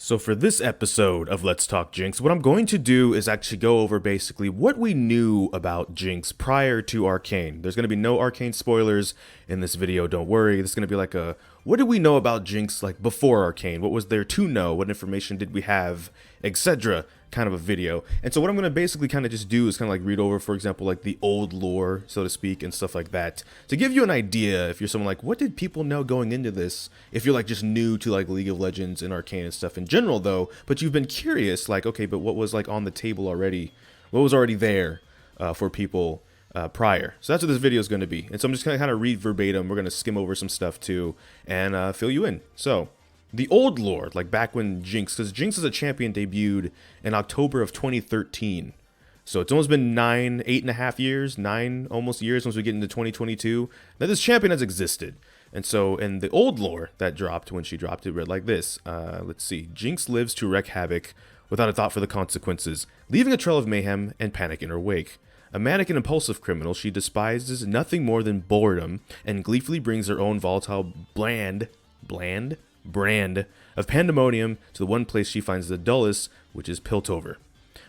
So for this episode of Let's Talk Jinx, what I'm going to do is actually go over basically what we knew about Jinx prior to Arcane. There's going to be no Arcane spoilers in this video, don't worry. This is going to be like a, what did we know about Jinx like before Arcane? What was there to know? What information did we have? Etc. kind of a video. And so what I'm going to basically kind of just do is kind of like read over, for example, like the old lore, so to speak, and stuff like that, to give you an idea if you're someone like, what did people know going into this? If you're like just new to like League of Legends and Arcane and stuff in general though, but you've been curious, like, okay, but what was like on the table already? What was already there for people prior? So that's what this video is going to be. And so I'm just going to kind of read verbatim. We're going to skim over some stuff too and fill you in. So the old lore, like back when Jinx, because Jinx as a champion debuted in October of 2013. So it's almost been 8.5 years, 9 almost years once we get into 2022, that this champion has existed. And so in the old lore that dropped, when she dropped it, read like this. Let's see. Jinx lives to wreak havoc without a thought for the consequences, leaving a trail of mayhem and panic in her wake. A manic and impulsive criminal, she despises nothing more than boredom and gleefully brings her own volatile brand of pandemonium to the one place she finds the dullest, which is Piltover.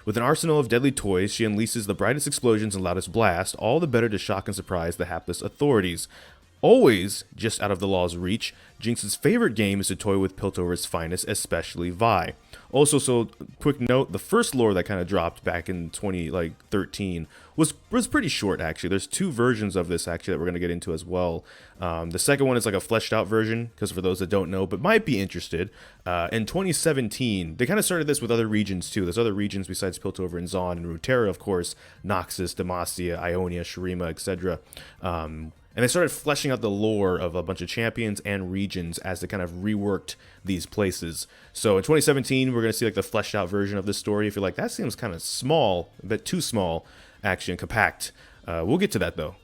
With an arsenal of deadly toys, she unleashes the brightest explosions and loudest blast, all the better to shock and surprise the hapless authorities. Always just out of the law's reach, Jinx's favorite game is to toy with Piltover's finest, especially Vi. Also, so quick note, the first lore that kind of dropped back in 2013 was pretty short actually. There's 2 versions of this actually that we're going to get into as well. The second one is like a fleshed out version, because for those that don't know but might be interested, in 2017 they kind of started this with other regions too. There's other regions besides Piltover and Zaun and Runeterra, of course, Noxus, Demacia, Ionia, Shurima, etc. And they started fleshing out the lore of a bunch of champions and regions as they kind of reworked these places. So in 2017, we're going to see like the fleshed out version of this story. If you're like, that seems kind of small, a bit too small, actually, and compact. We'll get to that though.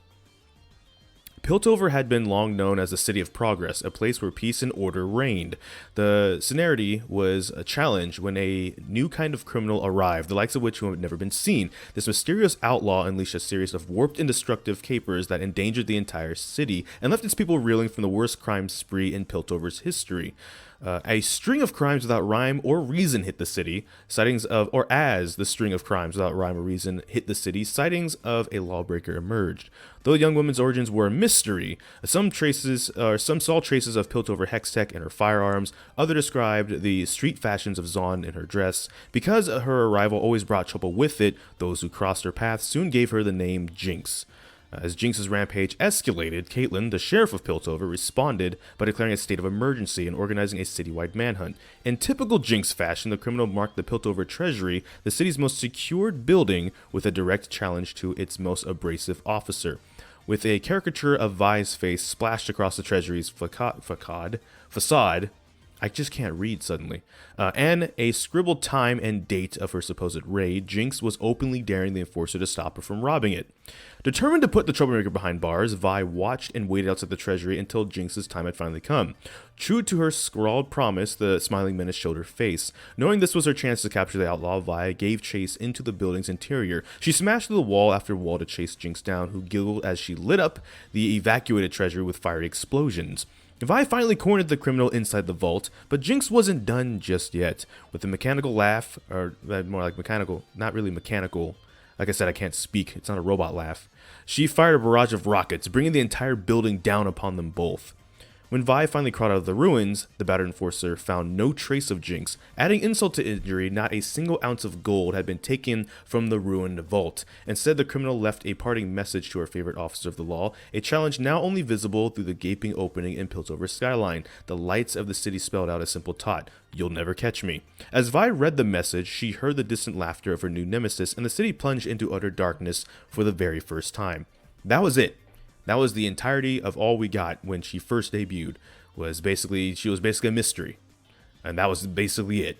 Piltover had been long known as a city of progress, a place where peace and order reigned. The scenario was a challenge when a new kind of criminal arrived, the likes of which had never been seen. This mysterious outlaw unleashed a series of warped and destructive capers that endangered the entire city and left its people reeling from the worst crime spree in Piltover's history. A string of crimes without rhyme or reason hit the city. Sightings of, or as the string of crimes without rhyme or reason hit the city, sightings of a lawbreaker emerged. Though the young woman's origins were a mystery, some saw traces of Piltover hex tech in her firearms. Others described the street fashions of Zaun in her dress. Because her arrival always brought trouble with it, those who crossed her path soon gave her the name Jinx. As Jinx's rampage escalated, Caitlin, the sheriff of Piltover, responded by declaring a state of emergency and organizing a citywide manhunt. In typical Jinx fashion, the criminal marked the Piltover treasury, the city's most secured building, with a direct challenge to its most abrasive officer. With a caricature of Vi's face splashed across the treasury's facade, I just can't read suddenly, and a scribbled time and date of her supposed raid, Jinx was openly daring the enforcer to stop her from robbing it. Determined to put the troublemaker behind bars, Vi watched and waited outside the treasury until Jinx's time had finally come. True to her scrawled promise, the smiling menace showed her face. Knowing this was her chance to capture the outlaw, Vi gave chase into the building's interior. She smashed through the wall after wall to chase Jinx down, who giggled as she lit up the evacuated treasury with fiery explosions. Vi finally cornered the criminal inside the vault, but Jinx wasn't done just yet. With a mechanical laugh, or more like mechanical, not really mechanical, like I said, I can't speak, it's not a robot laugh, she fired a barrage of rockets, bringing the entire building down upon them both. When Vi finally crawled out of the ruins, the battered enforcer found no trace of Jinx. Adding insult to injury, not a single ounce of gold had been taken from the ruined vault. Instead, the criminal left a parting message to her favorite officer of the law, a challenge now only visible through the gaping opening in Piltover's skyline. The lights of the city spelled out a simple taunt: "You'll never catch me." As Vi read the message, she heard the distant laughter of her new nemesis, and the city plunged into utter darkness for the very first time. That was it. That was the entirety of all we got when she first debuted. She was basically a mystery. And that was basically it.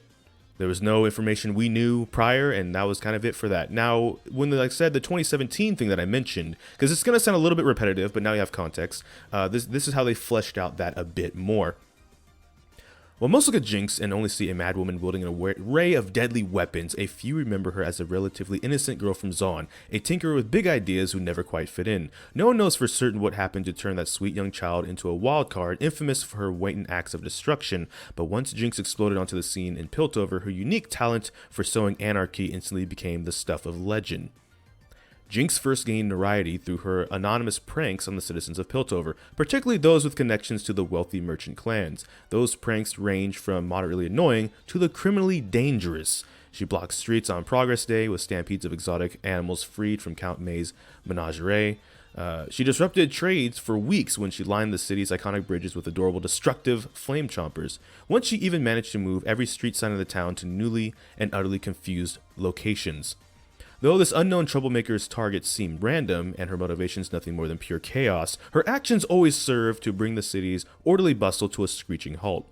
There was no information we knew prior, and that was kind of it for that. Now, when, like I said, the 2017 thing that I mentioned, because it's going to sound a little bit repetitive, but now you have context, this is how they fleshed out that a bit more. While most look at Jinx and only see a mad woman wielding an array of deadly weapons, a few remember her as a relatively innocent girl from Zaun, a tinkerer with big ideas who never quite fit in. No one knows for certain what happened to turn that sweet young child into a wild card, infamous for her blatant acts of destruction, but once Jinx exploded onto the scene in Piltover, her unique talent for sowing anarchy instantly became the stuff of legend. Jinx first gained notoriety through her anonymous pranks on the citizens of Piltover, particularly those with connections to the wealthy merchant clans. Those pranks range from moderately annoying to the criminally dangerous. She blocked streets on Progress Day with stampedes of exotic animals freed from Count May's menagerie. She disrupted trades for weeks when she lined the city's iconic bridges with adorable, destructive flame chompers. Once she even managed to move every street sign of the town to newly and utterly confused locations. Though this unknown troublemaker's targets seem random and her motivations nothing more than pure chaos, her actions always serve to bring the city's orderly bustle to a screeching halt.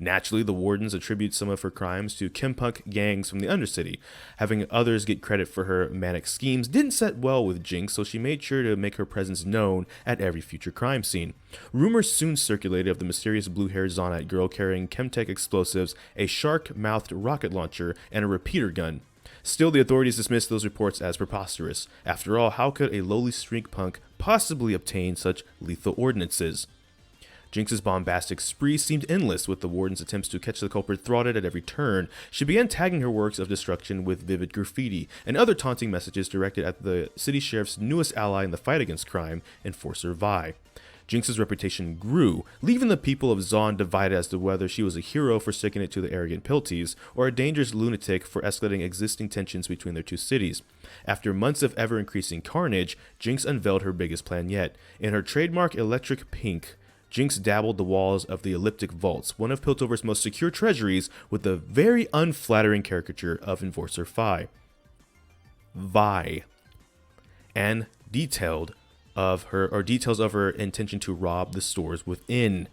Naturally, the wardens attribute some of her crimes to chempunk gangs from the Undercity. Having others get credit for her manic schemes didn't set well with Jinx, so she made sure to make her presence known at every future crime scene. Rumors soon circulated of the mysterious blue-haired Zonite girl carrying chemtech explosives, a shark-mouthed rocket launcher, and a repeater gun. Still, the authorities dismissed those reports as preposterous. After all, how could a lowly streak punk possibly obtain such lethal ordinances? Jinx's bombastic spree seemed endless, with the warden's attempts to catch the culprit thwarted at every turn. She began tagging her works of destruction with vivid graffiti and other taunting messages directed at the city sheriff's newest ally in the fight against crime, Enforcer Vi. Jinx's reputation grew, leaving the people of Zaun divided as to whether she was a hero for sticking it to the arrogant Pilties, or a dangerous lunatic for escalating existing tensions between their two cities. After months of ever-increasing carnage, Jinx unveiled her biggest plan yet. In her trademark electric pink, Jinx dabbled the walls of the elliptic vaults, one of Piltover's most secure treasuries, with the very unflattering caricature of Enforcer Vi. And details of her intention to rob the stores within.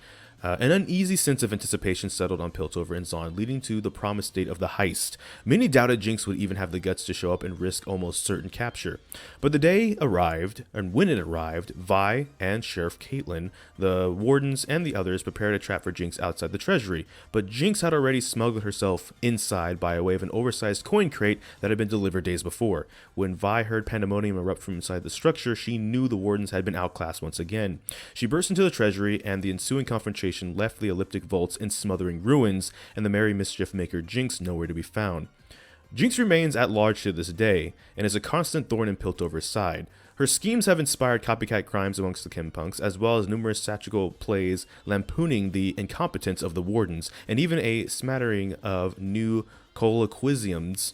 An uneasy sense of anticipation settled on Piltover and Zaun, leading to the promised date of the heist. Many doubted Jinx would even have the guts to show up and risk almost certain capture. But the day arrived, and when it arrived, Vi and Sheriff Caitlin, the wardens, and the others prepared a trap for Jinx outside the treasury. But Jinx had already smuggled herself inside by way of an oversized coin crate that had been delivered days before. When Vi heard pandemonium erupt from inside the structure, she knew the wardens had been outclassed once again. She burst into the treasury, and the ensuing confrontation left the elliptic vaults in smothering ruins, and the merry mischief maker Jinx nowhere to be found. Jinx remains at large to this day, and is a constant thorn in Piltover's side. Her schemes have inspired copycat crimes amongst the chempunks, as well as numerous satirical plays lampooning the incompetence of the wardens, and even a smattering of new colloquialisms.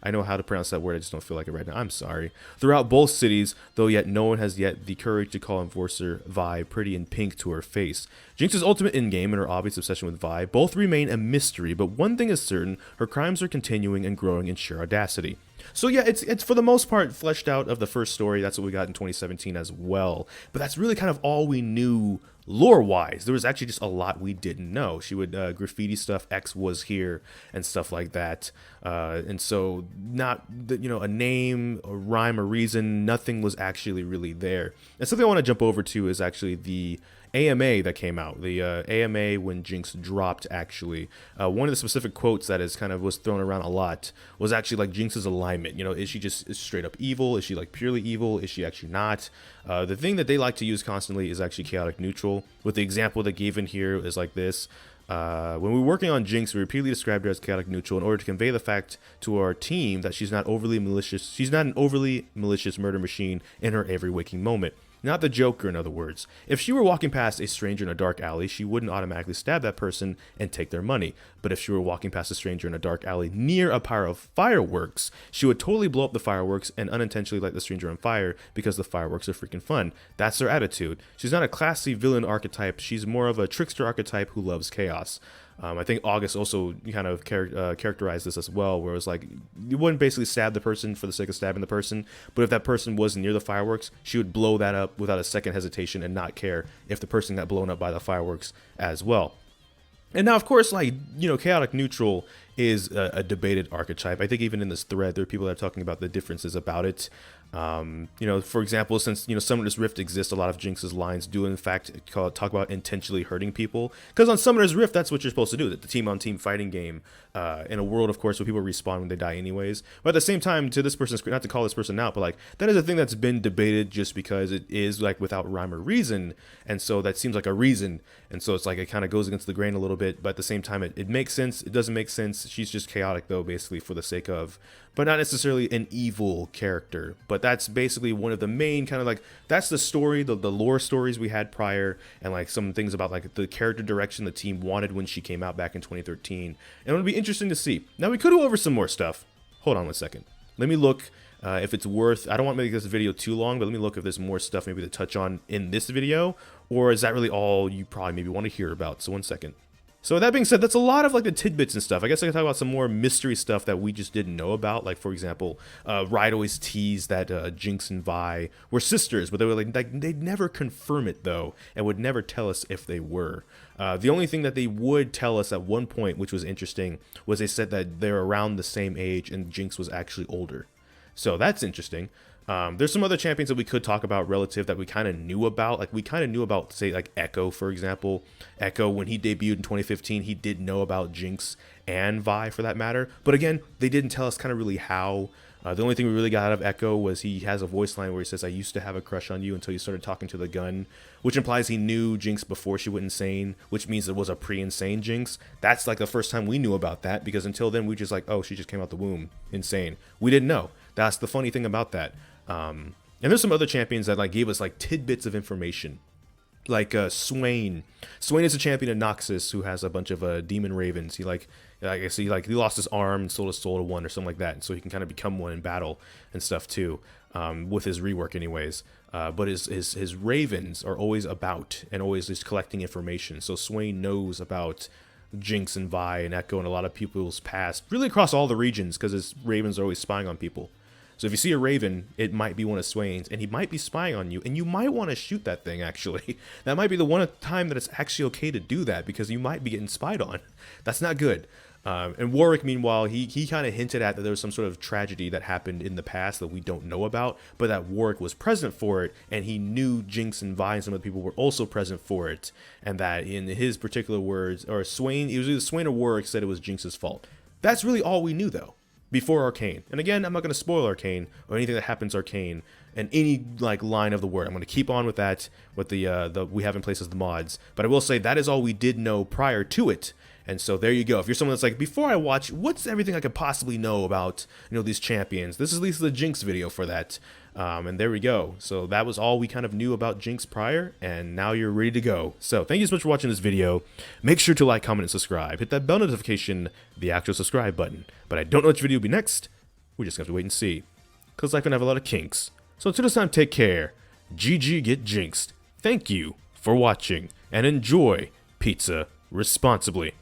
I know how to pronounce that word, I just don't feel like it right now. I'm sorry. Throughout both cities, though yet no one has yet the courage to call Enforcer Vi pretty in pink to her face. Jinx's ultimate endgame and her obvious obsession with Vi both remain a mystery, but one thing is certain, her crimes are continuing and growing in sheer audacity. So yeah, it's for the most part fleshed out of the first story. That's what we got in 2017 as well. But that's really kind of all we knew lore-wise. There was actually just a lot we didn't know. She would graffiti stuff, X was here, and stuff like that. And so not, a name, a rhyme, or reason, nothing was actually really there. And something I want to jump over to is actually the AMA that came out, the AMA when Jinx dropped, actually. One of the specific quotes that is kind of was thrown around a lot was actually like Jinx's alignment. Is she just straight up evil? Is she like purely evil? Is she actually not? The thing that they like to use constantly is actually chaotic neutral, with the example they gave in here is like this. When we were working on Jinx, we repeatedly described her as chaotic neutral in order to convey the fact to our team that she's not overly malicious. She's not an overly malicious murder machine in her every waking moment. Not the Joker, in other words. If she were walking past a stranger in a dark alley, she wouldn't automatically stab that person and take their money. But if she were walking past a stranger in a dark alley near a pyre of fireworks, she would totally blow up the fireworks and unintentionally light the stranger on fire because the fireworks are freaking fun. That's her attitude. She's not a classy villain archetype. She's more of a trickster archetype who loves chaos. I think August also kind of characterized this as well, where it was like, you wouldn't basically stab the person for the sake of stabbing the person, but if that person was near the fireworks, she would blow that up without a second hesitation and not care if the person got blown up by the fireworks as well. And now, of course, chaotic neutral is a debated archetype. I think even in this thread, there are people that are talking about the differences about it. You know, for example, since, you know, Summoner's Rift exists, a lot of Jinx's lines do in fact talk about intentionally hurting people, because on Summoner's Rift, that's what you're supposed to do, the team-on-team fighting game, in a world, of course, where people respawn when they die anyways. But at the same time, to this person's, not to call this person out, but like, that is a thing that's been debated just because it is like without rhyme or reason, and so that seems like a reason, and so it's like it kind of goes against the grain a little bit, but at the same time, it makes sense, it doesn't make sense. She's just chaotic though, basically, for the sake of, but not necessarily an evil character. But that's basically one of the main kind of like, that's the story, the lore stories we had prior, and like some things about like the character direction the team wanted when she came out back in 2013. And it'll be interesting to see. Now we could go over some more stuff. Hold on 1 second. Let me look if it's worth, I don't want to make this video too long, but let me look if there's more stuff maybe to touch on in this video, or is that really all you probably maybe want to hear about? So 1 second. So with that being said, that's a lot of like the tidbits and stuff. I guess I can talk about some more mystery stuff that we just didn't know about. Like, for example, Riot always teased that Jinx and Vi were sisters, but they were like they'd never confirm it though, and would never tell us if they were. The only thing that they would tell us at one point, which was interesting, was they said that they're around the same age and Jinx was actually older. So that's interesting. There's some other champions that we could talk about relative that we kind of knew about. Like, we kind of knew about, say, like Echo, for example. Echo, when he debuted in 2015, he did know about Jinx and Vi, for that matter. But again, they didn't tell us kind of really how. The only thing we really got out of Echo was he has a voice line where he says, "I used to have a crush on you until you started talking to the gun," which implies he knew Jinx before she went insane, which means it was a pre-insane Jinx. That's like the first time we knew about that, because until then we just like, oh, she just came out the womb insane. We didn't know. That's the funny thing about that. And there's some other champions that like gave us like tidbits of information, like Swain. Swain is a champion of Noxus who has a bunch of demon ravens. He he lost his arm and sold his soul to one or something like that, and so he can kind of become one in battle and stuff too, with his rework anyways. But his ravens are always about and always just collecting information. So Swain knows about Jinx and Vi and Echo and a lot of people's past, really across all the regions, because his ravens are always spying on people. So if you see a raven, it might be one of Swain's, and he might be spying on you, and you might want to shoot that thing, actually. That might be the one time that it's actually okay to do that, because you might be getting spied on. That's not good. And Warwick, meanwhile, he kind of hinted at that there was some sort of tragedy that happened in the past that we don't know about, but that Warwick was present for it, and he knew Jinx and Vi and some of the people were also present for it, and that in his particular words, or Swain, it was either Swain or Warwick said it was Jinx's fault. That's really all we knew, though, before Arcane. And again, I'm not going to spoil Arcane or anything that happens Arcane and any like line of the word. I'm going to keep on with that, with the we have in place as the mods. But I will say that is all we did know prior to it. And so there you go. If you're someone that's like, before I watch, what's everything I could possibly know about, you know, these champions? This is at least the Jinx video for that. And there we go. So that was all we kind of knew about Jinx prior, and now you're ready to go. So thank you so much for watching this video. Make sure to like, comment, and subscribe. Hit that bell notification, the actual subscribe button. But I don't know which video will be next. We just have to wait and see, because life can have a lot of kinks. So until this time, take care. ggGetJinxed. Thank you for watching, and enjoy pizza responsibly.